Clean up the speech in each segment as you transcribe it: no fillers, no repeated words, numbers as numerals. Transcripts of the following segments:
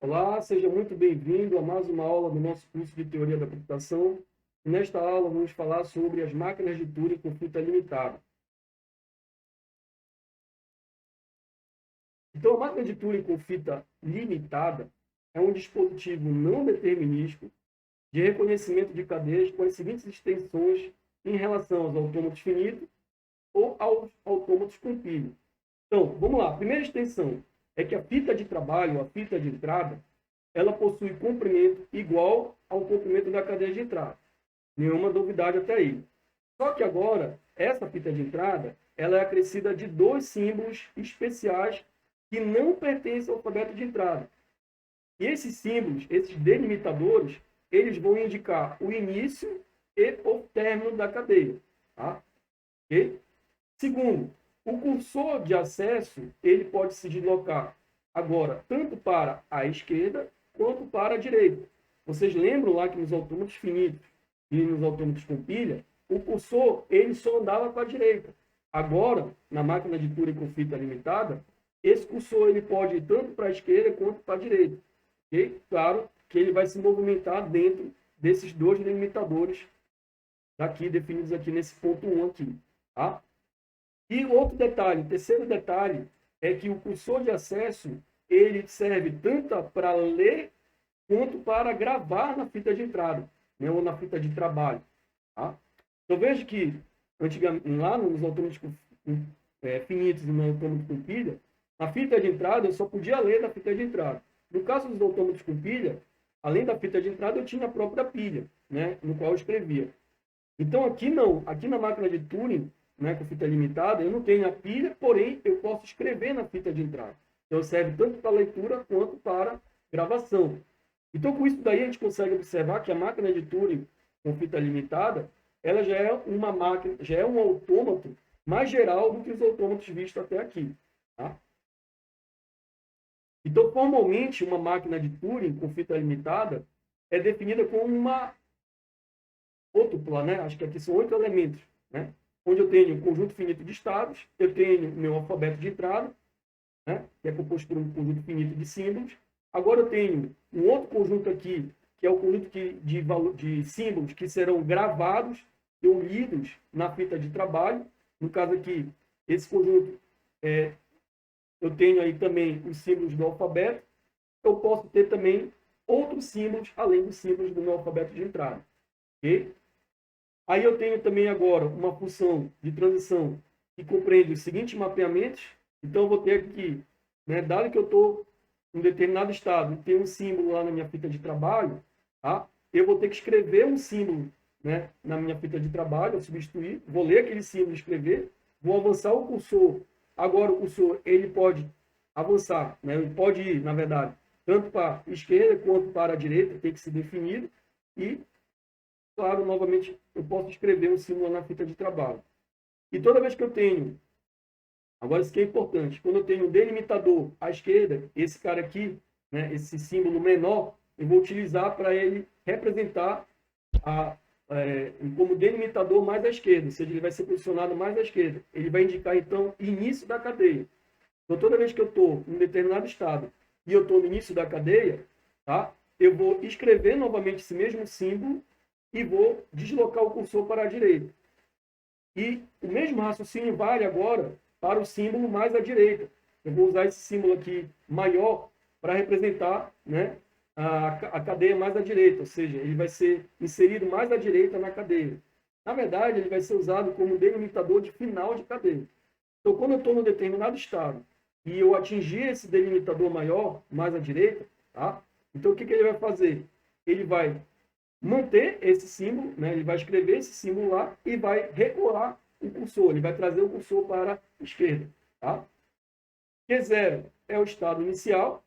Olá, seja muito bem-vindo a mais uma aula do nosso curso de Teoria da Computação. Nesta aula, vamos falar sobre as máquinas de Turing com fita limitada. Então, a máquina de Turing com fita limitada é um dispositivo não determinístico de reconhecimento de cadeias com as seguintes extensões em relação aos autômatos finitos ou aos autômatos com pilha. Então, vamos lá. A primeira extensão é que a fita de trabalho, a fita de entrada, ela possui comprimento igual ao comprimento da cadeia de entrada. Nenhuma novidade até aí. Só que agora, essa fita de entrada, ela é acrescida de dois símbolos especiais que não pertencem ao alfabeto de entrada. E esses símbolos, esses delimitadores, eles vão indicar o início e o término da cadeia. Tá? Okay? Segundo, o cursor de acesso, ele pode se deslocar agora tanto para a esquerda quanto para a direita. Vocês lembram lá que nos autômatos finitos e nos autômatos com pilha, o cursor ele só andava para a direita. Agora, na máquina de Turing com fita limitada, esse cursor ele pode ir tanto para a esquerda quanto para a direita. Okay? Claro que ele vai se movimentar dentro desses dois delimitadores aqui, definidos aqui nesse ponto 1 aqui. Tá? E outro detalhe, terceiro detalhe, é que o cursor de acesso ele serve tanto para ler quanto para gravar na fita de entrada, né, ou na fita de trabalho. Tá? Então veja que antigamente, lá nos autômatos finitos e no autômato com pilha, a fita de entrada eu só podia ler da fita de entrada. No caso dos autômatos com pilha, além da fita de entrada eu tinha a própria pilha, né, no qual eu escrevia. Então aqui não, aqui na máquina de Turing, né, com fita limitada, eu não tenho a pilha, porém eu posso escrever na fita de entrada. Então serve tanto para leitura quanto para gravação. Então com isso daí a gente consegue observar que a máquina de Turing com fita limitada, ela já é uma máquina, já é um autômato mais geral do que os autômatos vistos até aqui. Tá? Então formalmente uma máquina de Turing com fita limitada é definida como uma ótupla, né? Acho que aqui são 8 elementos, né? Onde eu tenho um conjunto finito de estados, eu tenho o meu alfabeto de entrada, né? Que é composto por um conjunto finito de símbolos. Agora eu tenho um outro conjunto aqui, que é o conjunto de símbolos que serão gravados ou lidos na fita de trabalho. No caso aqui, esse conjunto, eu tenho aí também os símbolos do alfabeto. Eu posso ter também outros símbolos, além dos símbolos do meu alfabeto de entrada. Ok? Aí eu tenho também agora uma função de transição que compreende os seguintes mapeamentos. Então eu vou ter aqui, né, dado que eu estou em um determinado estado e tem um símbolo lá na minha fita de trabalho, tá? Eu vou ter que escrever um símbolo, né, na minha fita de trabalho, substituir, vou ler aquele símbolo e escrever, vou avançar o cursor. Agora o cursor ele pode avançar, né, ele pode ir, na verdade, tanto para a esquerda quanto para a direita, tem que ser definido, e claro, novamente, eu posso escrever um símbolo na fita de trabalho. E toda vez que eu tenho, agora isso aqui é importante, quando eu tenho um delimitador à esquerda, esse cara aqui, né, esse símbolo menor, eu vou utilizar para ele representar como delimitador mais à esquerda, ou seja, ele vai ser posicionado mais à esquerda. Ele vai indicar, então, início da cadeia. Então, toda vez que eu estou em um determinado estado e eu estou no início da cadeia, tá, eu vou escrever novamente esse mesmo símbolo e vou deslocar o cursor para a direita. E o mesmo raciocínio vale agora para o símbolo mais à direita. Eu vou usar esse símbolo aqui maior para representar, né, a cadeia mais à direita, ou seja, ele vai ser inserido mais à direita na cadeia. Na verdade, ele vai ser usado como delimitador de final de cadeia. Então, quando eu estou num determinado estado e eu atingir esse delimitador maior, mais à direita, tá? Então, o que ele vai fazer? Ele vai manter esse símbolo, né? Ele vai escrever esse símbolo lá e vai recuar o cursor, ele vai trazer o cursor para a esquerda. Tá? Q0 é o estado inicial.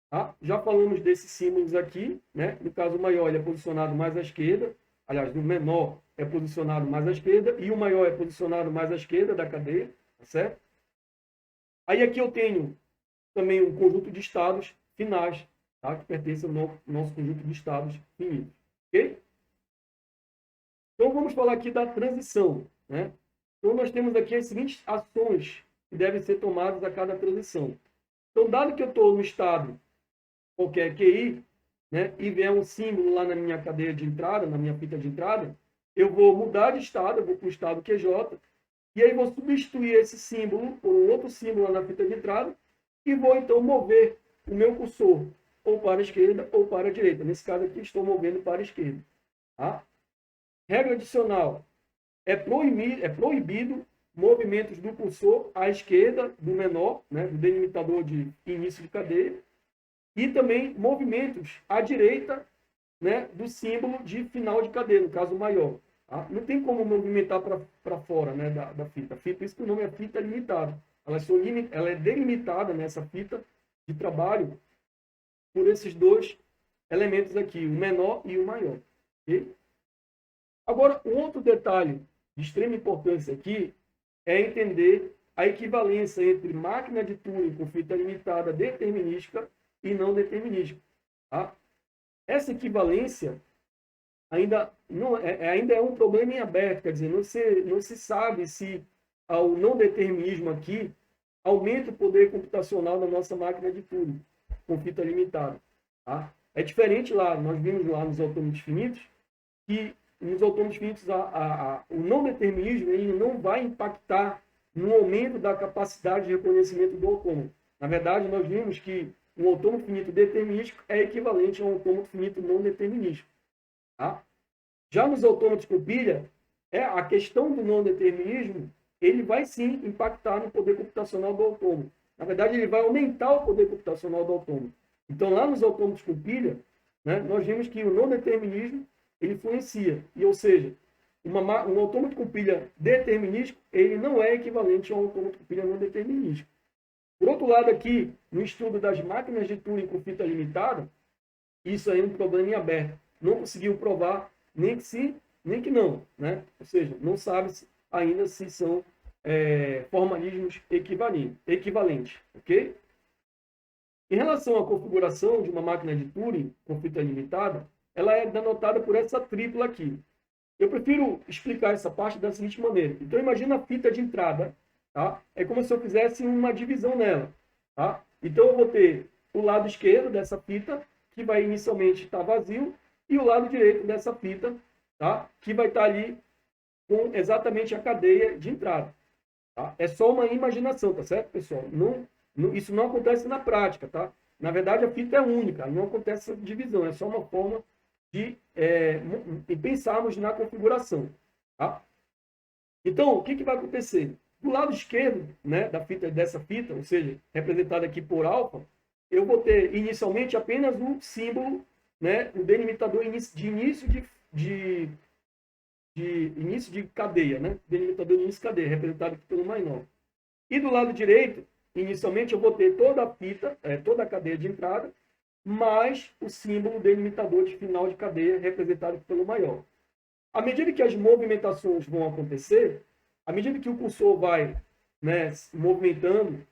Tá? Já falamos desses símbolos aqui. Né? No caso, o maior ele é posicionado mais à esquerda. Aliás, o menor é posicionado mais à esquerda e o maior é posicionado mais à esquerda da cadeia. Tá certo? Aí aqui eu tenho também um conjunto de estados finais, tá? Que pertence ao nosso conjunto de estados finitos. Ok? Então, vamos falar aqui da transição. Né? Então, nós temos aqui as seguintes ações que devem ser tomadas a cada transição. Então, dado que eu estou no estado qualquer QI, né, e vier um símbolo lá na minha cadeia de entrada, na minha fita de entrada, eu vou mudar de estado, eu vou para o estado QJ, e aí vou substituir esse símbolo por um outro símbolo lá na fita de entrada, e vou então mover o meu cursor ou para a esquerda ou para a direita. Nesse caso aqui, estou movendo para a esquerda. Tá? Regra adicional: é proibido movimentos do cursor à esquerda do menor, né, do delimitador de início de cadeia, e também movimentos à direita, né, do símbolo de final de cadeia, no caso maior. Tá? Não tem como movimentar para fora, né, da fita. Por isso que o nome é fita limitada. Ela é delimitada nessa fita de trabalho por esses dois elementos aqui, o menor e o maior. Okay? Agora, um outro detalhe de extrema importância aqui é entender a equivalência entre máquina de Turing com fita limitada determinística e não determinística. Tá? Essa equivalência ainda é um problema em aberto, quer dizer, não se sabe se ao não determinismo aqui aumenta o poder computacional da nossa máquina de Turing com fita limitada. Tá? É diferente lá, nós vimos lá nos autômatos finitos, que nos autômatos finitos o não determinismo ele não vai impactar no aumento da capacidade de reconhecimento do autômato. Na verdade, nós vimos que um autômato finito determinístico é equivalente a um autômato finito não determinístico. Tá? Já nos autômatos com pilha, a questão do não determinismo ele vai sim impactar no poder computacional do autômato. Na verdade, ele vai aumentar o poder computacional do autômato. Então, lá nos autômatos com pilha, né, nós vimos que o não determinismo ele influencia. E, ou seja, um autômato com pilha determinístico, ele não é equivalente a um autômato com pilha não determinístico. Por outro lado, aqui, no estudo das máquinas de Turing com fita limitada, isso aí é um problema em aberto. Não conseguiu provar nem que sim, nem que não. Né? Ou seja, não sabe ainda se são formalismos equivalentes. Ok? Em relação à configuração de uma máquina de Turing com fita limitada, ela é denotada por essa tripla aqui. Eu prefiro explicar essa parte da seguinte maneira. Então, imagina a fita de entrada. Tá? É como se eu fizesse uma divisão nela. Tá? Então, eu vou ter o lado esquerdo dessa fita, que vai inicialmente estar vazio, e o lado direito dessa fita, tá? Que vai estar ali com exatamente a cadeia de entrada. Tá? É só uma imaginação, tá certo, pessoal? Isso não acontece na prática, tá? Na verdade, a fita é única, não acontece essa divisão, é só uma forma de pensarmos na configuração. Tá? Então, o que vai acontecer? Do lado esquerdo, né, dessa fita, ou seja, representada aqui por alfa, eu vou ter inicialmente apenas um símbolo, né, um delimitador de início de cadeia, né? Delimitador de início de cadeia, representado aqui pelo menor. E do lado direito, inicialmente eu vou ter toda a fita, toda a cadeia de entrada, mais o símbolo delimitador de final de cadeia, representado aqui pelo maior. À medida que as movimentações vão acontecer, à medida que o cursor vai, né, se movimentando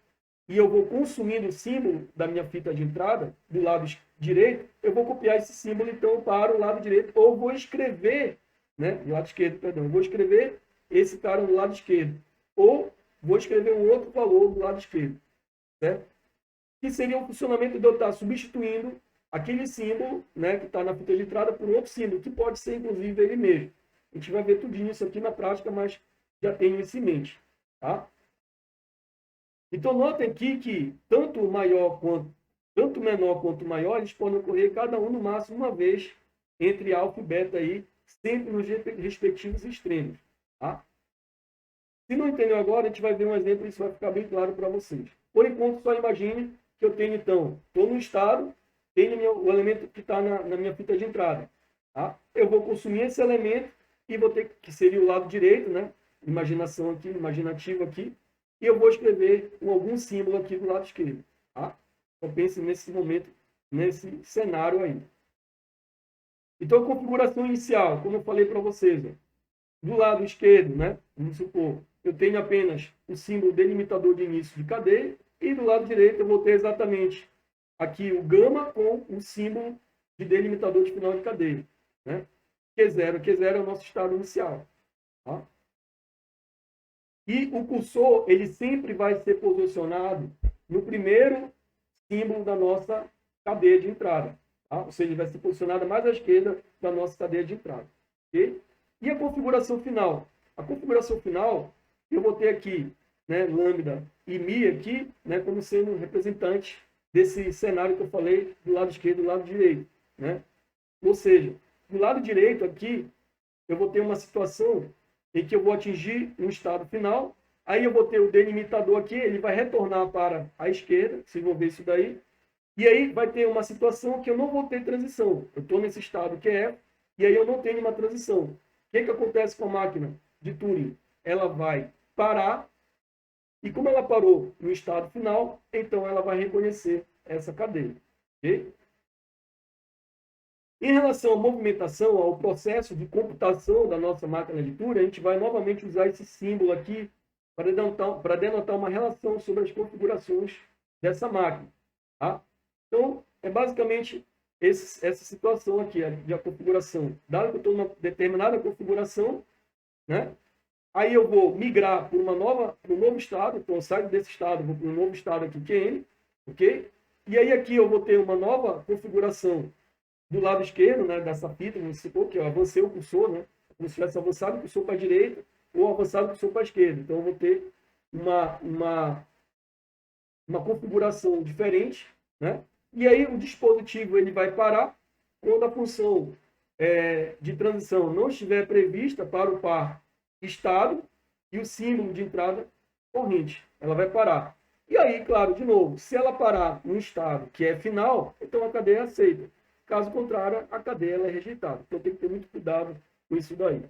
e eu vou consumindo o símbolo da minha fita de entrada, do lado direito, eu vou copiar esse símbolo, então, para o lado direito, ou vou escrever, né, do lado esquerdo, perdão, eu vou escrever esse cara do lado esquerdo, ou vou escrever um outro valor do lado esquerdo, certo? Que seria o funcionamento de eu estar substituindo aquele símbolo, né, que está na fita de entrada por outro símbolo, que pode ser, inclusive, ele mesmo. A gente vai ver tudo isso aqui na prática, mas já tenho isso em mente. Tá? Então, notem aqui que tanto o menor quanto o maior, eles podem ocorrer cada um no máximo uma vez entre alfa e beta aí, sempre nos respectivos extremos. Tá? Se não entendeu agora, a gente vai ver um exemplo e isso vai ficar bem claro para vocês. Por enquanto, só imagine que eu tenho, então, estou no estado, tenho o elemento que está na minha fita de entrada. Tá? Eu vou consumir esse elemento e vou ter que seria o lado direito, né? Imaginação aqui, imaginativo aqui, e eu vou escrever algum símbolo aqui do lado esquerdo. Tá? Então, pense nesse momento, nesse cenário aí. Então, a configuração inicial, como eu falei para vocês, ó, do lado esquerdo, né? Vamos supor, eu tenho apenas o símbolo delimitador de início de cadeia, e do lado direito eu vou ter exatamente aqui o gama com o símbolo de delimitador de final de cadeia. Né? Q0 é o nosso estado inicial. Tá? E o cursor, ele sempre vai ser posicionado no primeiro símbolo da nossa cadeia de entrada. Tá? Ou seja, ele vai ser posicionado mais à esquerda da nossa cadeia de entrada. Okay? E a configuração final? A configuração final, eu vou ter aqui, né, lambda e mi aqui, né, como sendo representantes desse cenário que eu falei do lado esquerdo e do lado direito. Né? Ou seja, do lado direito aqui, eu vou ter uma situação em que eu vou atingir um estado final, aí eu vou ter o delimitador aqui, ele vai retornar para a esquerda, vocês vão ver isso daí, e aí vai ter uma situação que eu não vou ter transição. Eu estou nesse estado que é, e aí eu não tenho uma transição. O que acontece com a máquina de Turing? Ela vai parar, e como ela parou no estado final, então ela vai reconhecer essa cadeia. Okay? Em relação à movimentação, ao processo de computação da nossa máquina de Turing, a gente vai novamente usar esse símbolo aqui para denotar uma relação sobre as configurações dessa máquina. Tá? Então, é basicamente essa situação aqui, de configuração. Dado que eu estou numa determinada configuração, né? Aí eu vou migrar para um novo estado, então eu saio desse estado, vou para um novo estado aqui, que é N, ok? E aí aqui eu vou ter uma nova configuração do lado esquerdo, né, dessa fita, vamos supor que eu avancei o cursor, né? Como se tivesse avançado o cursor para a direita ou avançado o cursor para a esquerda. Então eu vou ter uma configuração diferente, né? E aí o dispositivo ele vai parar quando a função de transição não estiver prevista para o par estado e o símbolo de entrada corrente. Ela vai parar. E aí, claro, de novo, se ela parar no estado que é final, então a cadeia é aceita. Caso contrário, a cadeia ela é rejeitada. Então tem que ter muito cuidado com isso daí.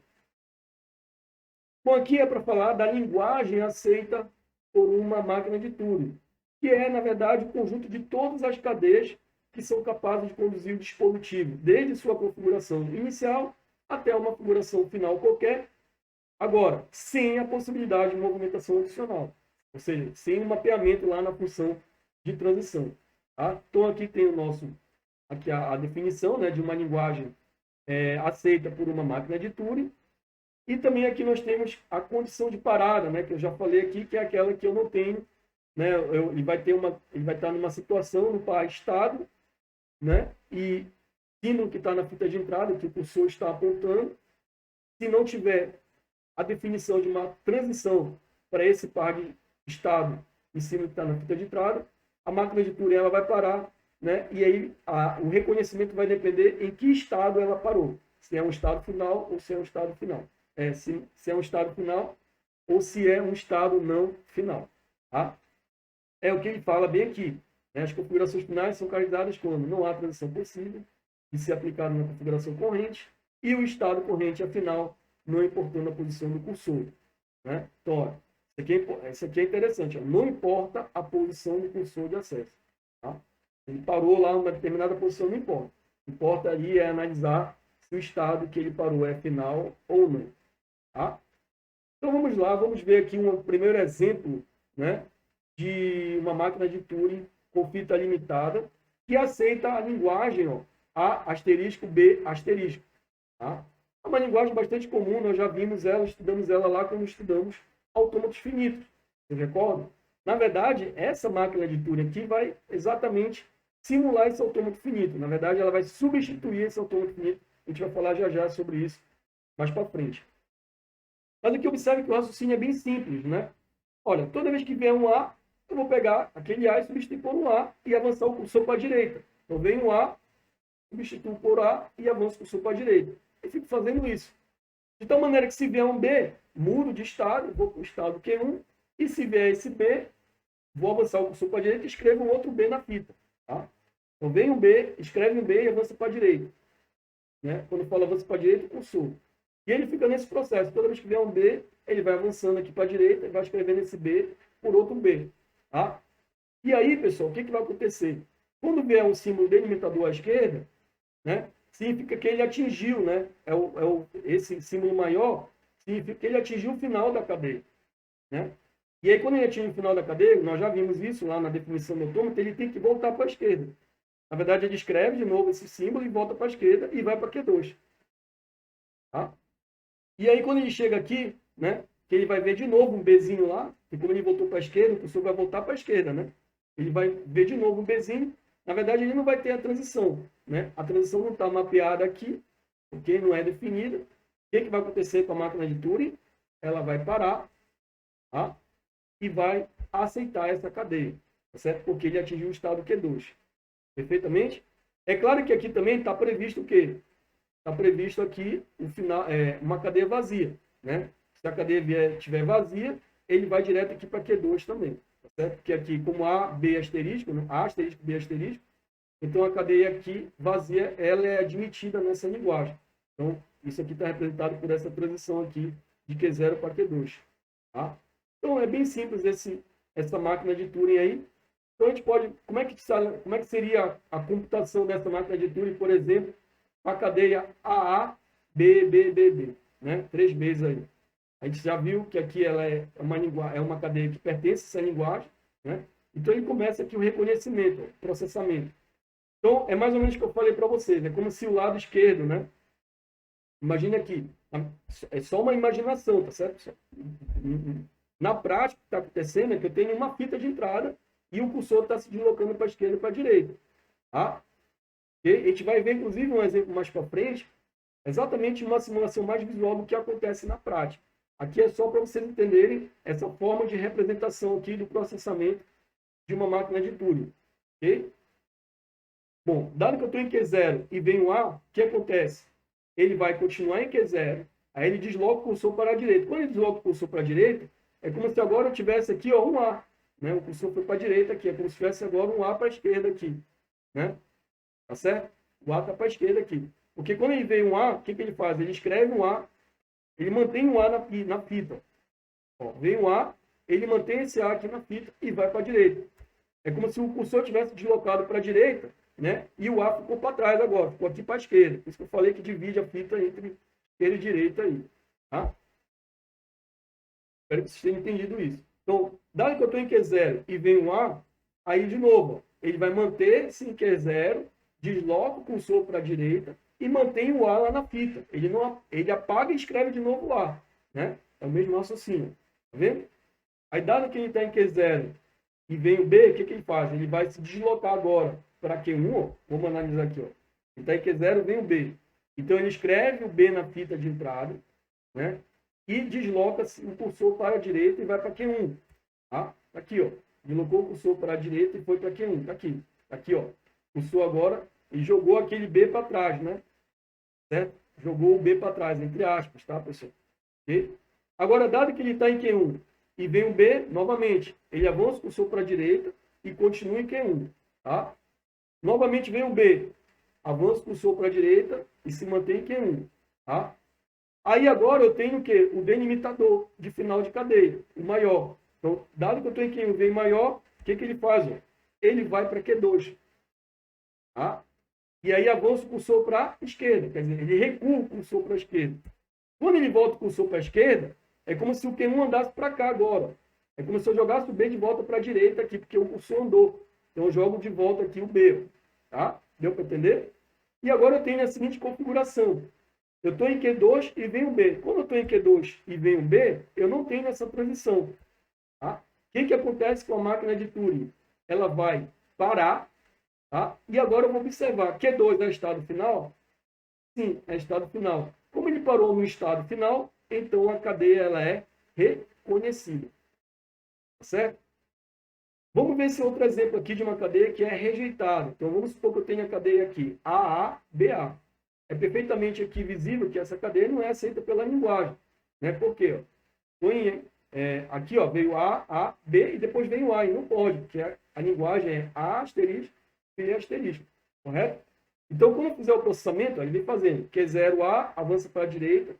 Bom, aqui é para falar da linguagem aceita por uma máquina de Turing, que é, na verdade, o conjunto de todas as cadeias que são capazes de conduzir o dispositivo, desde sua configuração inicial até uma configuração final qualquer, agora, sem a possibilidade de movimentação adicional, ou seja, sem um mapeamento lá na função de transição. Tá? Então, aqui tem aqui a definição, né, de uma linguagem aceita por uma máquina de Turing. E também aqui nós temos a condição de parada, né, que eu já falei aqui, que é aquela que eu não tenho, né, ele vai estar numa situação no par estado, né, e símbolo que está na fita de entrada, que o cursor está apontando, se não tiver a definição de uma transição para esse par de estado em cima que está na fita de entrada, a máquina de Turing ela vai parar, né, e aí o reconhecimento vai depender em que estado ela parou, se é um estado final ou se é um estado final. Se é um estado final ou se é um estado não final. Tá? É o que ele fala bem aqui. Né? As configurações finais são caracterizadas quando não há transição possível de ser aplicada na configuração corrente e o estado corrente é final, não importando a posição do cursor. Né? Então, ó, isso aqui é interessante. Ó. Não importa a posição do cursor de acesso. Tá? Ele parou lá em uma determinada posição, não importa. Importa aí é analisar se o estado que ele parou é final ou não. Tá? Então vamos lá, vamos ver aqui um primeiro exemplo, né, de uma máquina de Turing com fita limitada que aceita a linguagem ó, A asterisco B asterisco. Tá? É uma linguagem bastante comum, nós já vimos ela, estudamos ela lá quando estudamos autômatos finitos. Vocês recordam? Na verdade, essa máquina de Turing aqui vai exatamente simular esse autômato finito. Na verdade, ela vai substituir esse autômato finito. A gente vai falar já já sobre isso mais para frente. Mas aqui observe que o raciocínio é bem simples, né? Olha, toda vez que vier um A, eu vou pegar aquele A e substituir por um A e avançar o cursor para a direita. Então, vem um A, substituo por A e avanço o cursor para a direita. Eu fico fazendo isso. De tal maneira que se vier um B, mudo de estado, vou para o estado Q1, e se vier esse B, vou avançar o cursor para a direita e escrevo um outro B na fita. Tá? Então, vem um B, escreve um B e avança para a direita. Né? Quando eu falo avança para a direita, o cursor. E ele fica nesse processo. Toda vez que vier um B, ele vai avançando aqui para a direita e vai escrevendo esse B por outro B. Tá? E aí, pessoal, o que vai acontecer? Quando vier um símbolo delimitador à esquerda, né, significa que ele atingiu, né, esse símbolo maior, significa que ele atingiu o final da cadeia. Né? E aí, quando ele atinge o final da cadeia, nós já vimos isso lá na definição do autômato, ele tem que voltar para a esquerda. Na verdade, ele escreve de novo esse símbolo e volta para a esquerda e vai para Q2. Tá? E aí, quando ele chega aqui, né, que ele vai ver de novo um Bzinho lá, e como ele voltou para a esquerda, o cursor vai voltar para a esquerda, né? Ele vai ver de novo um Bzinho, na verdade, ele não vai ter a transição, né? A transição não está mapeada aqui, porque não é definida. O que vai acontecer com a máquina de Turing? Ela vai parar, tá? E vai aceitar essa cadeia, tá certo? Porque ele atingiu o estado Q2. Perfeitamente? É claro que aqui também está previsto o quê? Está previsto aqui o final, uma cadeia vazia, né? Se a cadeia estiver vazia, ele vai direto aqui para Q2 também, tá certo? Porque aqui, como A, B asterisco, né? A asterisco, B asterisco, então a cadeia aqui vazia, ela é admitida nessa linguagem. Então, isso aqui está representado por essa transição aqui de Q0 para Q2, tá? Então, é bem simples essa máquina de Turing aí. Então, a gente pode... Como é que seria a computação dessa máquina de Turing, por exemplo, a cadeia AA, B, B, B, B, né? 3 Bs aí. A gente já viu que aqui ela é uma cadeia que pertence a essa linguagem, né? Então, ele começa aqui o reconhecimento, o processamento. Então, é mais ou menos o que eu falei para vocês. É como se o lado esquerdo, né? Imagina aqui. É só uma imaginação, tá certo? Na prática, o que está acontecendo é que eu tenho uma fita de entrada e o cursor está se deslocando para a esquerda e para a direita. Tá? E a gente vai ver, inclusive, um exemplo mais para frente, exatamente uma simulação mais visual do que acontece na prática. Aqui é só para vocês entenderem essa forma de representação aqui do processamento de uma máquina de Turing. Ok? Bom, dado que eu estou em Q0 e vem o A, o que acontece? Ele vai continuar em Q0, aí ele desloca o cursor para a direita. Quando ele desloca o cursor para a direita, é como se agora eu tivesse aqui ó, um A. Né? O cursor foi para a direita aqui, é como se tivesse agora um A para a esquerda aqui. Né? Tá certo? O A está para a esquerda aqui. Porque quando ele vem um A, o que ele faz? Ele escreve um A, ele mantém um A na fita. Ó, vem um A, ele mantém esse A aqui na fita e vai para a direita. É como se o cursor tivesse deslocado para a direita, né? E o A ficou para trás agora, ficou aqui para a esquerda. Por isso que eu falei que divide a fita entre esquerda e direita aí. Tá? Espero que vocês tenham entendido isso. Então, dado que eu estou em Q0 e vem um A, aí de novo, ele vai manter-se em Q0, desloca o cursor para a direita e mantém o A lá na fita. Ele apaga e escreve de novo o A. Né? É o mesmo raciocínio. Tá vendo? Aí, dado que ele está em Q0 e vem o B, o que ele faz? Ele vai se deslocar agora para Q1, ó. Vamos analisar aqui. Ó. Ele está em Q0, vem o B. Então, ele escreve o B na fita de entrada, né? E desloca o cursor para a direita e vai para Q1. Tá? Aqui, ó. Deslocou o cursor para a direita e foi para Q1. Tá aqui. Tá aqui, ó. Cursor agora e jogou aquele B para trás, né? Certo? Jogou o B para trás, entre aspas, tá, pessoal? Okay? Agora, dado que ele está em Q1 e vem o B, novamente, ele avança o cursor para a direita e continua em Q1. Tá? Novamente vem o B, avança o cursor para a direita e se mantém em Q1. Tá? Aí agora eu tenho o quê? O delimitador de final de cadeia, o maior. Então, dado que eu estou em Q1 vem maior, o que ele faz? Ó? Ele vai para Q2. Tá? E aí avança o cursor para a esquerda, quer dizer, ele recua o cursor para a esquerda. Quando ele volta o cursor para a esquerda, é como se o Q1 andasse para cá agora. É como se eu jogasse o B de volta para a direita aqui, porque o cursor andou. Então eu jogo de volta aqui o B. Tá? Deu para entender? E agora eu tenho a seguinte configuração. Eu estou em Q2 e vem o B. Quando eu estou em Q2 e vem o B, eu não tenho essa transição. Tá? O que acontece com a máquina de Turing? Ela vai parar. Tá? E agora eu vou observar. Q2 é estado final? Sim, é estado final. Como ele parou no estado final, então a cadeia ela é reconhecida. Tá certo? Vamos ver esse outro exemplo aqui de uma cadeia que é rejeitada. Então, vamos supor que eu tenha a cadeia aqui, AABA. É perfeitamente aqui visível que essa cadeia não é aceita pela linguagem. Né? Por quê? Aqui ó, veio A, A, B e depois veio A. E não pode, porque a linguagem é A asterisco, B asterisco. Correto? Então, quando eu fizer o processamento, ele vem fazendo Q0A, avança para a direita,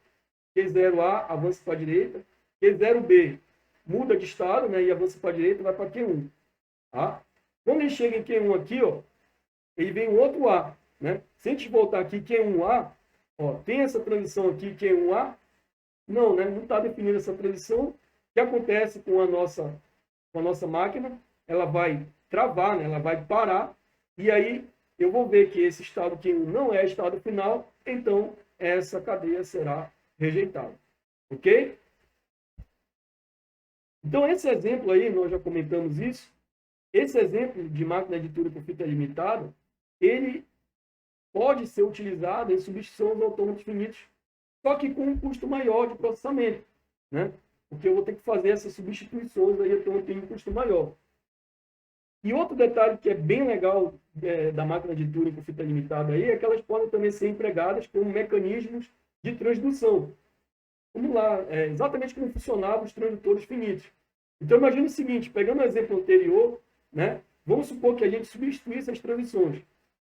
Q0A, avança para a direita, Q0B, muda de estado, né, e avança para a direita e vai para Q1. Tá? Quando ele chega em Q1 aqui, ó, ele vem um outro A. Né? Se a gente voltar aqui, Q1A, ó, tem essa transição aqui, Q1A? Não, né? Não está definida essa transição. O que acontece com a nossa máquina? Ela vai travar, né? Ela vai parar, e aí eu vou ver que esse estado Q1 não é estado final, então essa cadeia será rejeitada. Ok? Então, esse exemplo aí, nós já comentamos isso, esse exemplo de máquina de Turing com fita limitada, ele pode ser utilizado em substituição aos autômatos finitos, só que com um custo maior de processamento, né? Porque eu vou ter que fazer essas substituições, aí então eu tenho um custo maior. E outro detalhe que é bem legal da máquina de Turing com fita limitada aí, é que elas podem também ser empregadas como mecanismos de transdução. Vamos lá, exatamente como funcionavam os transdutores finitos. Então, imagine o seguinte, pegando o exemplo anterior, né, vamos supor que a gente substituísse as transições.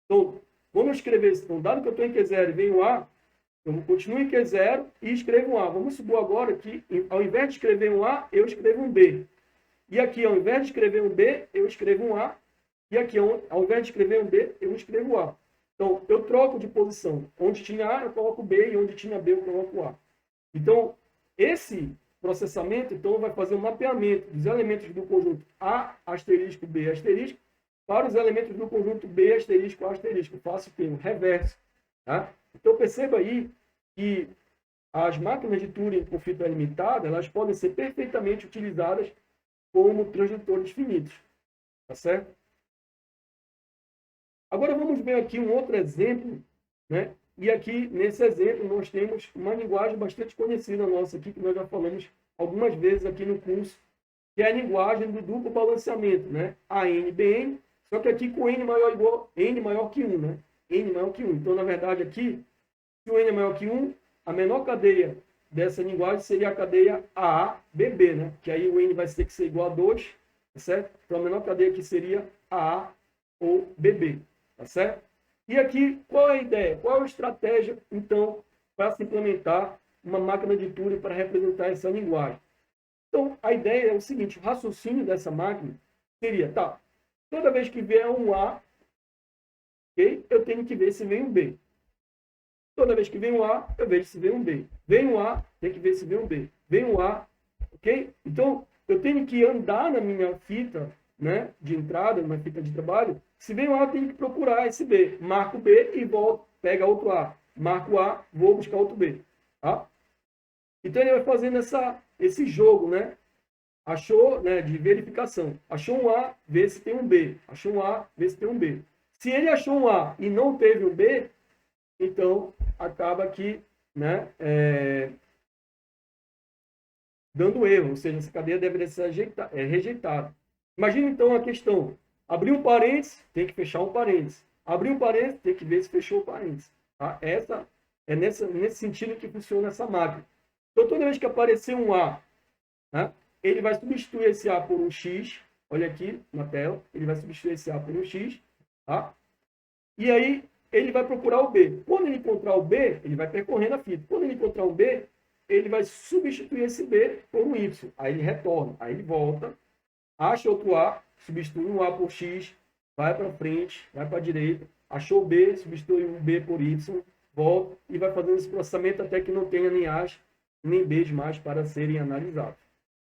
Então, quando eu escrever, então, dado que eu estou em Q0 e vem um A, eu continuo em Q0 e escrevo um A. Vamos supor agora que, ao invés de escrever um A, eu escrevo um B. E aqui, ao invés de escrever um B, eu escrevo um A. E aqui, ao invés de escrever um B, eu escrevo A. Então, eu troco de posição. Onde tinha A, eu coloco B, e onde tinha B, eu coloco A. Então, esse processamento, então, vai fazer um mapeamento dos elementos do conjunto A, asterisco, B, asterisco, para os elementos do conjunto B, asterisco, A, asterisco. Eu faço o quê? O reverso. Tá? Então, perceba aí que as máquinas de Turing com fita limitada, elas podem ser perfeitamente utilizadas como transdutores finitos. Tá certo? Agora, vamos ver aqui um outro exemplo, né? E aqui, nesse exemplo, nós temos uma linguagem bastante conhecida nossa aqui, que nós já falamos algumas vezes aqui no curso, que é a linguagem do duplo balanceamento, né? ANBN, só que aqui com N maior igual N maior que 1, né? N maior que 1. Então, na verdade, aqui, se o N é maior que 1, a menor cadeia dessa linguagem seria a cadeia AABB, né? Que aí o N vai ter que ser igual a 2, tá certo? Então, a menor cadeia aqui seria AA ou BB, tá certo? E aqui, qual é a ideia? Qual é a estratégia, então, para se implementar uma máquina de Turing para representar essa linguagem? Então, a ideia é o seguinte, o raciocínio dessa máquina seria, tá, toda vez que vier um A, okay, eu tenho que ver se vem um B. Toda vez que vem um A, eu vejo se vem um B. Vem um A, tem que ver se vem um B. Vem um A, ok? Então, eu tenho que andar na minha fita, né, de entrada, na fita de trabalho. Se vem um A, eu tenho que procurar esse B. Marco B e volto, pega outro A. Marco A, vou buscar outro B. Tá? Então, ele vai fazendo esse jogo, né? Achou, né, de verificação. Achou um A, vê se tem um B. Achou um A, vê se tem um B. Se ele achou um A e não teve um B, então acaba aqui, né, dando erro, ou seja, essa cadeia deveria ser rejeitada. Imagina então a questão: abrir um parênteses, tem que fechar um parênteses. Abrir um parênteses, tem que ver se fechou o parênteses. Tá? Essa é nesse sentido que funciona essa máquina. Então, toda vez que aparecer um A, né, ele vai substituir esse A por um X. Olha aqui na tela, ele vai substituir esse A por um X. Tá? E aí, ele vai procurar o B. Quando ele encontrar o B, ele vai percorrendo a fita. Quando ele encontrar o B, ele vai substituir esse B por um Y. Aí ele retorna, aí ele volta, acha outro A, substitui um A por X, vai para frente, vai para a direita, achou o B, substitui um B por Y, volta e vai fazendo esse processamento até que não tenha nem A's nem B's mais para serem analisados.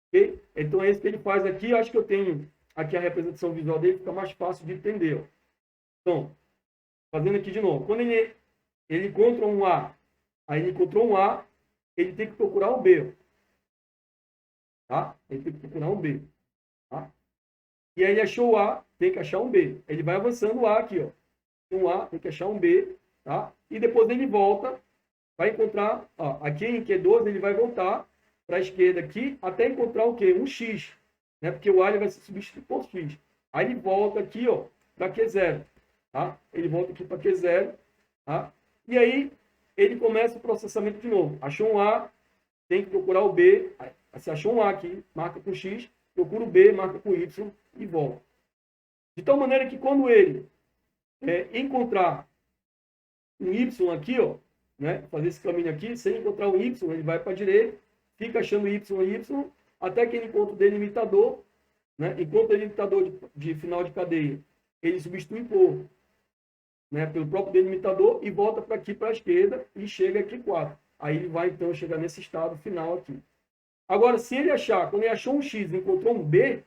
Okay? Então é isso que ele faz aqui. Acho que eu tenho aqui a representação visual dele, fica mais fácil de entender. Ó. Então, fazendo aqui de novo. Quando ele encontra um A, aí ele encontrou um A, ele tem que procurar um B. Tá? Ele tem que procurar um B. Tá? E aí ele achou o A, tem que achar um B. Ele vai avançando o A aqui, ó. Um A, tem que achar um B. Tá? E depois ele volta, vai encontrar, ó, aqui em Q12 ele vai voltar para a esquerda aqui, até encontrar o quê? Um X. Né? Porque o A ele vai ser substituído por X. Aí ele volta aqui, ó, para Q0. Tá? Ele volta aqui para Q0. Tá? E aí, ele começa o processamento de novo. Achou um A, tem que procurar o B. Aí, se achou um A aqui, marca com X, procura o B, marca com Y e volta. De tal maneira que quando ele encontrar um Y aqui, ó, né, fazer esse caminho aqui, sem encontrar um Y, ele vai para a direita, fica achando Y e Y, até que ele encontra o delimitador, né, encontra o delimitador de final de cadeia, ele substitui por, né, pelo próprio delimitador e volta para aqui para a esquerda e chega aqui 4. Aí ele vai então chegar nesse estado final aqui. Agora, se ele achar, quando ele achou um X e encontrou um B,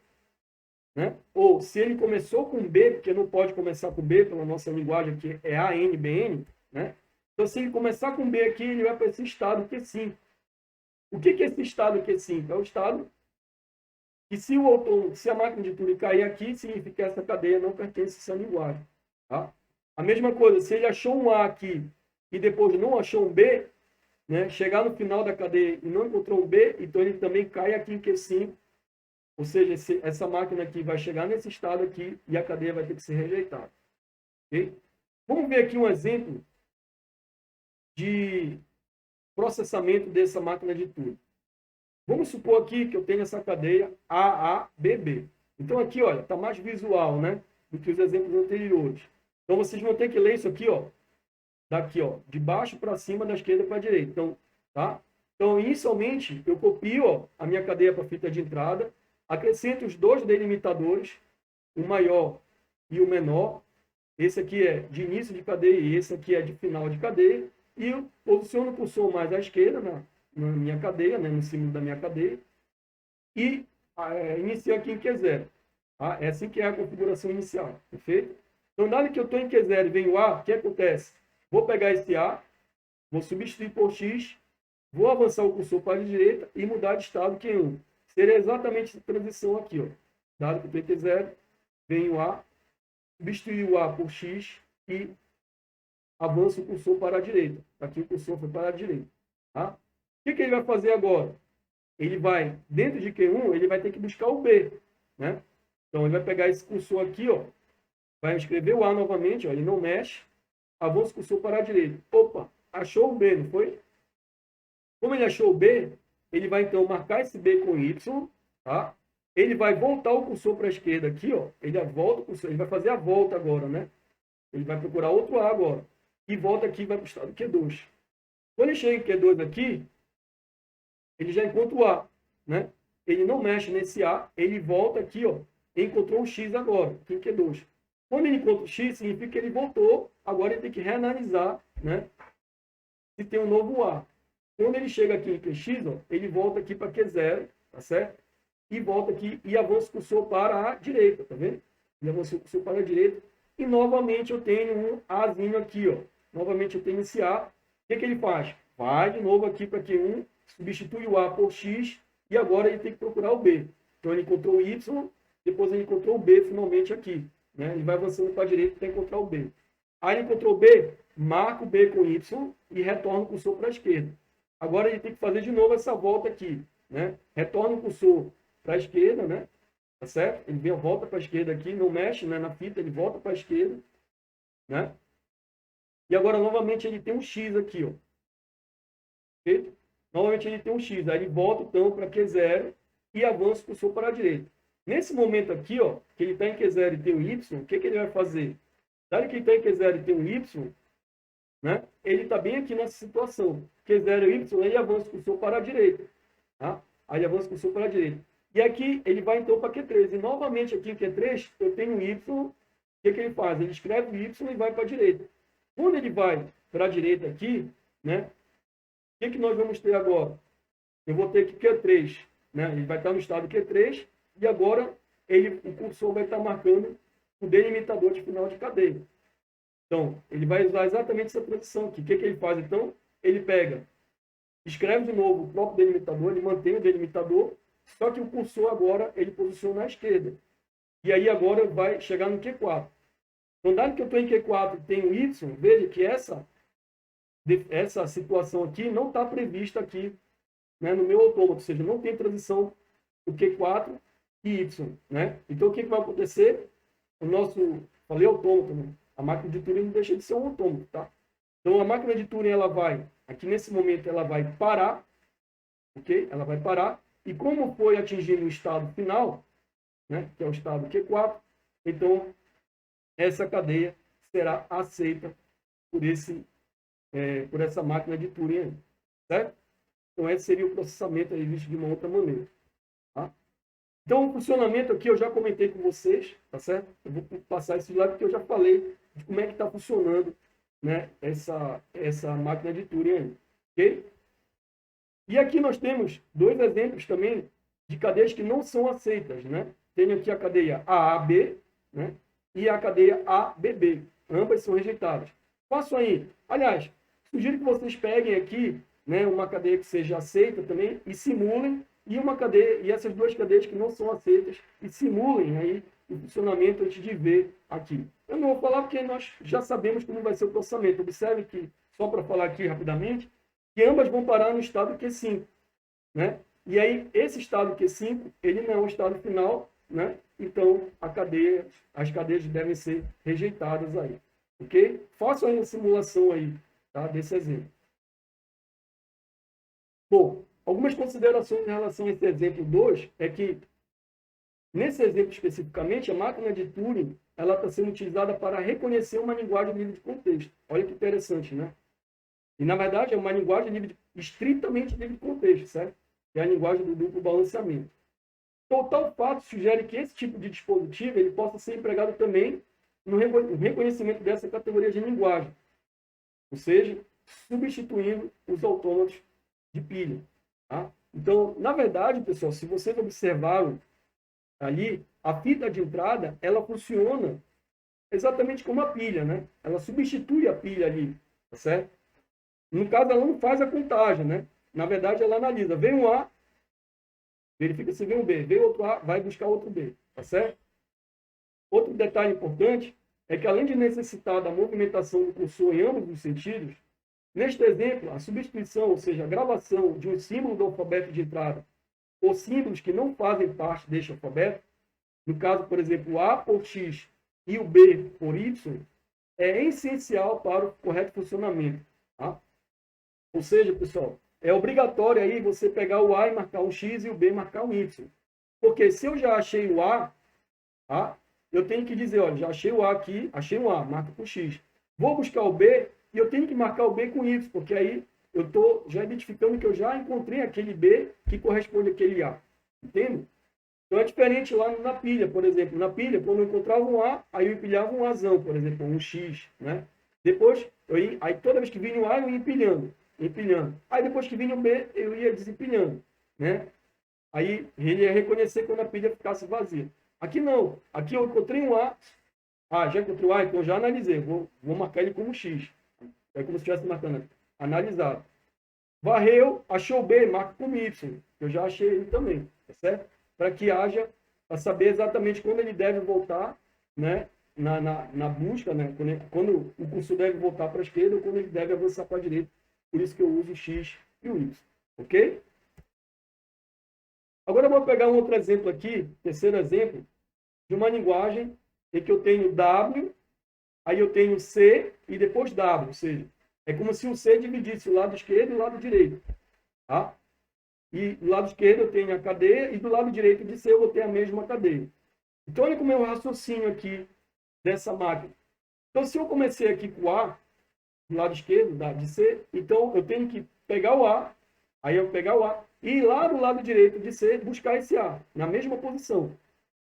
né, ou se ele começou com B, porque não pode começar com B, pela nossa linguagem aqui é ANBN, né? Então, se ele começar com B aqui, ele vai para esse estado Q5. O que é esse estado Q5? É o estado que se a máquina de Turing cair aqui, significa que essa cadeia não pertence a essa linguagem. Tá? A mesma coisa, se ele achou um A aqui e depois não achou um B, né, chegar no final da cadeia e não encontrou um B, então ele também cai aqui em Q5, ou seja, essa máquina aqui vai chegar nesse estado aqui e a cadeia vai ter que ser rejeitada. Okay? Vamos ver aqui um exemplo de processamento dessa máquina de Turing. Vamos supor aqui que eu tenho essa cadeia AABB. Então aqui, olha, está mais visual, né, do que os exemplos anteriores. Então vocês vão ter que ler isso aqui, ó, daqui, ó, de baixo para cima, da esquerda para a direita. Então, tá? Então, inicialmente, eu copio, ó, a minha cadeia para a fita de entrada, acrescento os dois delimitadores, o maior e o menor. Esse aqui é de início de cadeia e esse aqui é de final de cadeia. E eu posiciono o cursor mais à esquerda na minha cadeia, né, no símbolo da minha cadeia. E inicio aqui em Q0. Tá? É assim que é a configuração inicial. Perfeito? Então, dado que eu estou em Q0 e venho A, o que acontece? Vou pegar esse A, vou substituir por X, vou avançar o cursor para a direita e mudar de estado Q1. Seria exatamente essa transição aqui. Ó. Dado que eu estou em Q0, venho A, substituir o A por X e avanço o cursor para a direita. Aqui o cursor foi para a direita. Tá? O que ele vai fazer agora? Ele vai, dentro de Q1, ele vai ter que buscar o B. Né? Então, ele vai pegar esse cursor aqui, ó, vai escrever o A novamente, ó, ele não mexe, avança o cursor para a direita. Opa, achou o B, não foi? Como ele achou o B, ele vai então marcar esse B com Y, tá? Ele vai voltar o cursor para a esquerda aqui, ó. Ele volta o cursor, ele vai fazer a volta agora, né? Ele vai procurar outro A agora. E volta aqui e vai para o estado Q2. Quando ele chega em Q2 aqui, ele já encontra o A, né? Ele não mexe nesse A, ele volta aqui, ó. Encontrou um X agora, aqui em Q2. Quando ele encontra o X, significa que ele voltou, agora ele tem que reanalisar, né? Se tem um novo A. Quando ele chega aqui em QX, ó, ele volta aqui para Q0, tá certo? E volta aqui e avança o cursor para a direita, tá vendo? Ele avança o cursor para a direita. E novamente eu tenho um Azinho aqui, ó. Novamente eu tenho esse A. O que ele faz? Vai de novo aqui para Q1, substitui o A por X e agora ele tem que procurar o B. Então ele encontrou o Y, depois ele encontrou o B finalmente aqui. Né? Ele vai avançando para a direita até encontrar o B. Aí ele encontrou o B, marca o B com Y e retorna o cursor para a esquerda. Agora ele tem que fazer de novo essa volta aqui. Né? Retorna o cursor para a esquerda, né? Tá certo? Ele volta para a esquerda aqui, não mexe, né, na fita, ele volta para a esquerda. Né? E agora novamente ele tem um X aqui. Ó. Perfeito? Novamente ele tem um X. Aí ele volta então para Q0 e avança o cursor para a direita. Nesse momento aqui, ó, que ele está em Q0 e tem um Y, o que ele vai fazer? Dado que ele está em Q0 e tem um Y, né, ele está bem aqui nessa situação. Q0 e Y, ele avança o cursor para a direita. Tá? Aí ele avança o cursor para a direita. E aqui ele vai então para Q3. E novamente aqui em Q3, eu tenho um Y. O que ele faz? Ele escreve o Y e vai para a direita. Quando ele vai para a direita aqui, né, o que nós vamos ter agora? Eu vou ter que Q3. Né, ele vai estar no estado Q3. E agora o cursor vai estar marcando o delimitador de final de cadeia. Então, ele vai usar exatamente essa transição aqui. O que ele faz, então? Ele pega, escreve de novo o próprio delimitador, ele mantém o delimitador, só que o cursor agora ele posiciona à esquerda. E aí agora vai chegar no Q4. Então, dado que eu estou em Q4 e tenho Y, veja que essa situação aqui não está prevista aqui, né, no meu autômato, ou seja, não tem transição do Q4 e Y, né? Então, o que vai acontecer? O nosso, falei autômato, né? A máquina de Turing não deixa de ser um autômato, tá? Então, a máquina de Turing, ela vai, aqui nesse momento, ela vai parar, ok? Ela vai parar, e como foi atingindo o estado final, né, que é o estado Q4, então, essa cadeia será aceita por essa máquina de Turing, certo? Então, esse seria o processamento aí visto de uma outra maneira, tá? Então, o funcionamento aqui eu já comentei com vocês, tá certo? Eu vou passar isso lá porque eu já falei de como é que está funcionando, né, essa máquina de Turing aí, ok? E aqui nós temos dois exemplos também de cadeias que não são aceitas, né? Tenho aqui a cadeia AAB, né, e a cadeia ABB. Ambas são rejeitadas. Faço aí. Aliás, sugiro que vocês peguem aqui, né, uma cadeia que seja aceita também e simulem e uma cadeia, e essas duas cadeias que não são aceitas e simulem aí o funcionamento antes de ver aqui. Eu não vou falar porque nós já sabemos como vai ser o processamento. Observe que, só para falar aqui rapidamente, que ambas vão parar no estado Q5, né? E aí, esse estado Q5, ele não é um estado final, né? Então, as cadeias devem ser rejeitadas aí, ok? Façam aí a simulação aí, tá? Desse exemplo. Bom, algumas considerações em relação a esse exemplo 2 é que, nesse exemplo especificamente, a máquina de Turing ela está sendo utilizada para reconhecer uma linguagem livre de contexto. Olha que interessante, né? E, na verdade, é uma linguagem estritamente livre de contexto, certo? É a linguagem do duplo balanceamento. Então, tal fato sugere que esse tipo de dispositivo ele possa ser empregado também no reconhecimento dessa categoria de linguagem, ou seja, substituindo os autômatos de pilha. Tá? Então, na verdade, pessoal, se vocês observaram ali, a fita de entrada, ela funciona exatamente como a pilha, né? Ela substitui a pilha ali, tá certo? No caso, ela não faz a contagem, né? Na verdade, ela analisa. Vem um A, verifica se vem um B. Vem outro A, vai buscar outro B, tá certo? Outro detalhe importante é que, além de necessitar da movimentação do cursor em ambos os sentidos, neste exemplo, a substituição, ou seja, a gravação de um símbolo do alfabeto de entrada ou símbolos que não fazem parte deste alfabeto, no caso, por exemplo, o A por X e o B por Y, é essencial para o correto funcionamento. Tá? Ou seja, pessoal, é obrigatório aí você pegar o A e marcar um X e o B marcar um Y. Porque se eu já achei o A, tá? Eu tenho que dizer, olha, já achei o A aqui, achei um A, marca com X. Vou buscar o B e eu tenho que marcar o B com Y, porque aí eu estou já identificando que eu já encontrei aquele B que corresponde àquele A. Entende? Então é diferente lá na pilha, por exemplo. Na pilha, quando eu encontrava um A, aí eu empilhava um Azão, por exemplo, um X, né? Depois, aí toda vez que vinha um A, eu ia empilhando. Aí depois que vinha o B, eu ia desempilhando, né? Aí ele ia reconhecer quando a pilha ficasse vazia. Aqui não. Aqui eu encontrei um A. Ah, já encontrei o A, então já analisei. Vou marcar ele como X. É como se estivesse marcando. Analisado. Varreu, achou B, marca como Y. Eu já achei ele também, tá certo? Para que haja, para saber exatamente quando ele deve voltar, né? Na busca, né? Quando o cursor deve voltar para a esquerda ou quando ele deve avançar para a direita. Por isso que eu uso o X e o Y. Ok? Agora eu vou pegar um outro exemplo aqui, terceiro exemplo, de uma linguagem em que eu tenho W, aí eu tenho C e depois W, ou seja, é como se o C dividisse o lado esquerdo e o lado direito. Tá? E do lado esquerdo eu tenho a cadeia e do lado direito de C eu vou ter a mesma cadeia. Então, olha como é o raciocínio aqui dessa máquina. Então, se eu comecei aqui com o A, do lado esquerdo de C, então eu tenho que pegar o A, aí eu vou pegar o A, e ir lá do lado direito de C, buscar esse A, na mesma posição.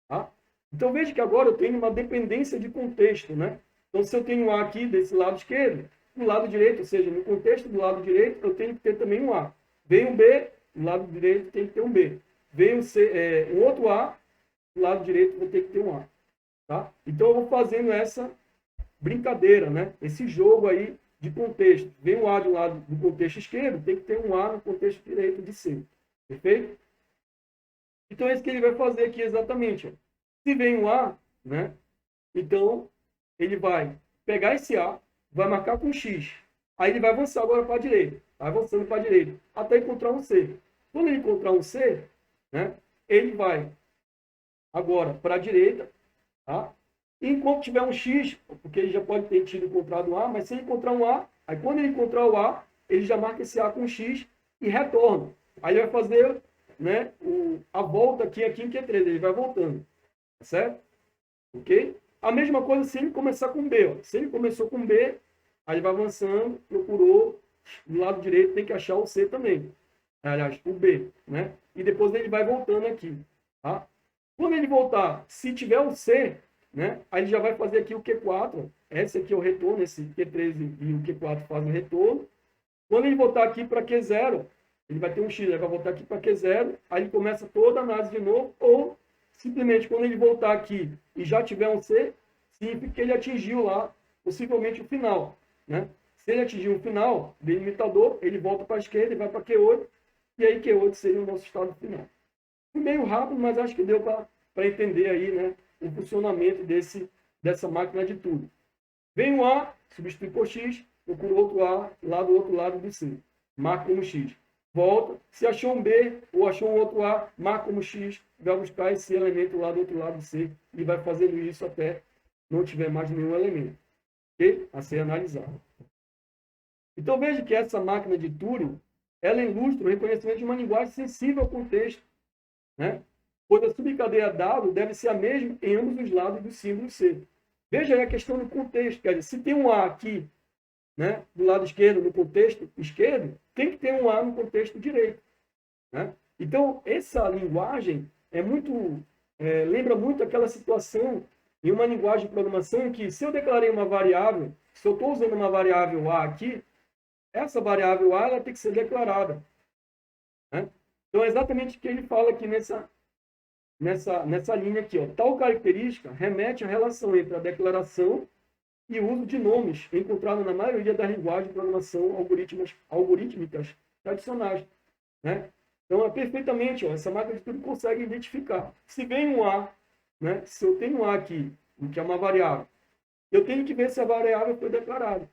Tá? Então, veja que agora eu tenho uma dependência de contexto, né? Então, se eu tenho um A aqui desse lado esquerdo, do lado direito, ou seja, no contexto do lado direito, eu tenho que ter também um A. Vem um B, do lado direito tem que ter um B. Vem um outro A, do lado direito vou ter que ter um A. Tá? Então, eu vou fazendo essa brincadeira, né? Esse jogo aí de contexto. Vem um A do lado do contexto esquerdo, tem que ter um A no contexto direito de C. Perfeito? Então, é isso que ele vai fazer aqui exatamente. Ó. Se vem um A, né? Então, ele vai pegar esse A, vai marcar com X. Aí ele vai avançar agora para a direita. Vai avançando para a direita, até encontrar um C. Quando ele encontrar um C, né? Ele vai agora para a direita, tá? E enquanto tiver um X, porque ele já pode ter tido encontrado um A, mas se ele encontrar um A, aí quando ele encontrar o A, ele já marca esse A com X e retorna. Aí ele vai fazer, né, a volta aqui em Q3, ele vai voltando, tá certo? Ok? A mesma coisa se ele começar com B. Ó. Se ele começou com B, aí ele vai avançando, procurou, do lado direito tem que achar o C também. Aliás, o B, né? E depois ele vai voltando aqui, tá? Quando ele voltar, se tiver o C, né? Aí ele já vai fazer aqui o Q4. Esse aqui é o retorno, esse Q13 e o Q4 fazem o retorno. Quando ele voltar aqui para Q0, ele vai ter um X, ele vai voltar aqui para Q0, aí ele começa toda a análise de novo, ou simplesmente quando ele voltar aqui e já tiver um C, significa que ele atingiu lá, possivelmente, o final, né? Se ele atingir o final delimitador, ele volta para a esquerda e vai para Q8, e aí Q8 seria o nosso estado final. Foi meio rápido, mas acho que deu para entender aí, né, o funcionamento dessa máquina de Turing. Vem o A, substitui por X, procura outro A lá do outro lado do C. Marca como X. Volta. Se achou um B ou achou um outro A, marca como X, vai buscar esse elemento lá do outro lado do C e vai fazendo isso até não tiver mais nenhum elemento, okay? A ser analisado. Então veja que essa máquina de Turing, ela ilustra o reconhecimento de uma linguagem sensível ao contexto, né? Pois a subcadeia W deve ser a mesma em ambos os lados do símbolo C. Veja aí a questão do contexto. Quer dizer, se tem um A aqui, né, do lado esquerdo, no contexto esquerdo, tem que ter um A no contexto direito, né? Então, essa linguagem lembra muito aquela situação em uma linguagem de programação em que, se eu declarei uma variável, se eu estou usando uma variável A aqui, essa variável A ela tem que ser declarada, né? Então, é exatamente o que ele fala aqui nessa linha aqui, ó. Tal característica remete à relação entre a declaração e o uso de nomes, encontrado na maioria das linguagens de programação algorítmicas tradicionais, né? Então, é perfeitamente, ó, essa máquina de Turing consegue identificar. Se vem um A, né? Se eu tenho um A aqui, que é uma variável, eu tenho que ver se a variável foi declarada,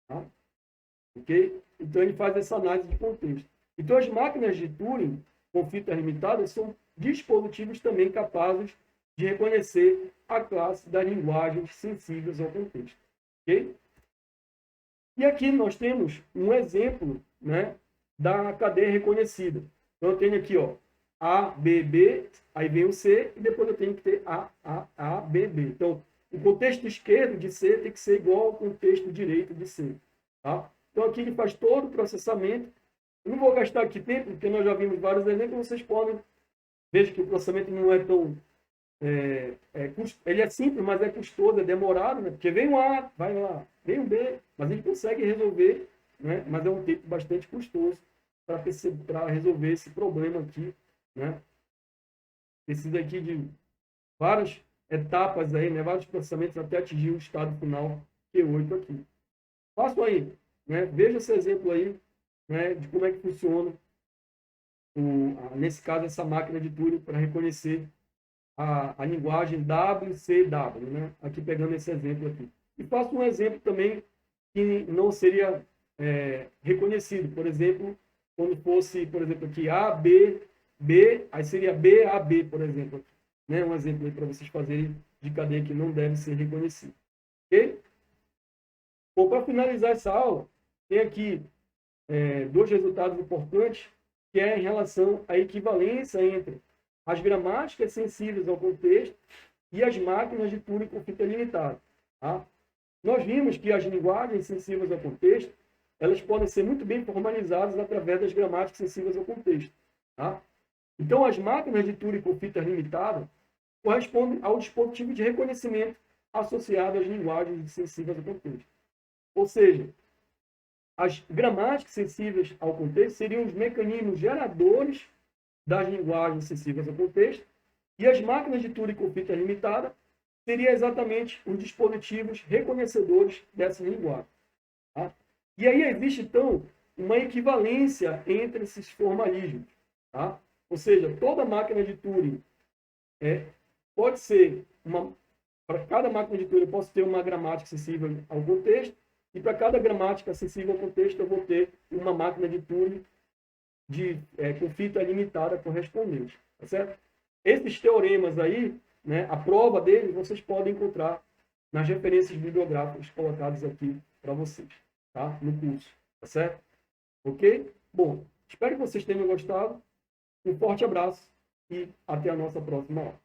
tá? Ok? Então, ele faz essa análise de contexto. Então, as máquinas de Turing com fitas limitadas são dispositivos também capazes de reconhecer a classe das linguagens sensíveis ao contexto. Ok? E aqui nós temos um exemplo, né, da cadeia reconhecida. Então, eu tenho aqui, ó, A, B, B, aí vem o C, e depois eu tenho que ter A, B, B. Então, o contexto esquerdo de C tem que ser igual ao contexto direito de C. Tá? Então, aqui ele faz todo o processamento. Eu não vou gastar aqui tempo, porque nós já vimos vários exemplos, vocês podem ver que o processamento não é tão... ele é simples, mas é custoso, é demorado, né? Porque vem um A, vai lá, vem um B, mas ele consegue resolver, né? Mas é um tempo bastante custoso para resolver esse problema aqui, né? Precisa aqui de várias etapas aí, né? Vários processamentos até atingir o estado final Q8 aqui. Façam aí, né? Veja esse exemplo aí, né? De como é que funciona, nesse caso, essa máquina de Turing para reconhecer a linguagem WCW, né? Aqui pegando esse exemplo aqui. E faço um exemplo também que não seria reconhecido. Por exemplo, quando fosse, por exemplo, aqui A, B, B, aí seria B, A, B, por exemplo. Né? Um exemplo aí para vocês fazerem de cadeia que não deve ser reconhecido. Ok? Bom, para finalizar essa aula, tem aqui dois resultados importantes, que é em relação à equivalência entre as gramáticas sensíveis ao contexto e as máquinas de Turing com fita limitada. Tá? Nós vimos que as linguagens sensíveis ao contexto, elas podem ser muito bem formalizadas através das gramáticas sensíveis ao contexto. Tá? Então, as máquinas de Turing com fita limitada correspondem ao dispositivo de reconhecimento associado às linguagens sensíveis ao contexto. Ou seja, as gramáticas sensíveis ao contexto seriam os mecanismos geradores das linguagens sensíveis ao contexto, e as máquinas de Turing com fita limitada seriam exatamente os dispositivos reconhecedores dessas linguagens. Tá? E aí existe, então, uma equivalência entre esses formalismos. Tá? Ou seja, toda máquina de Turing pode ser para cada máquina de Turing eu posso ter uma gramática sensível ao contexto, e para cada gramática sensível ao contexto eu vou ter uma máquina de Turing com fita limitada correspondente, tá certo? Esses teoremas aí, né, a prova deles, vocês podem encontrar nas referências bibliográficas colocadas aqui para vocês, tá? No curso, tá certo? Ok? Bom, espero que vocês tenham gostado. Um forte abraço e até a nossa próxima aula.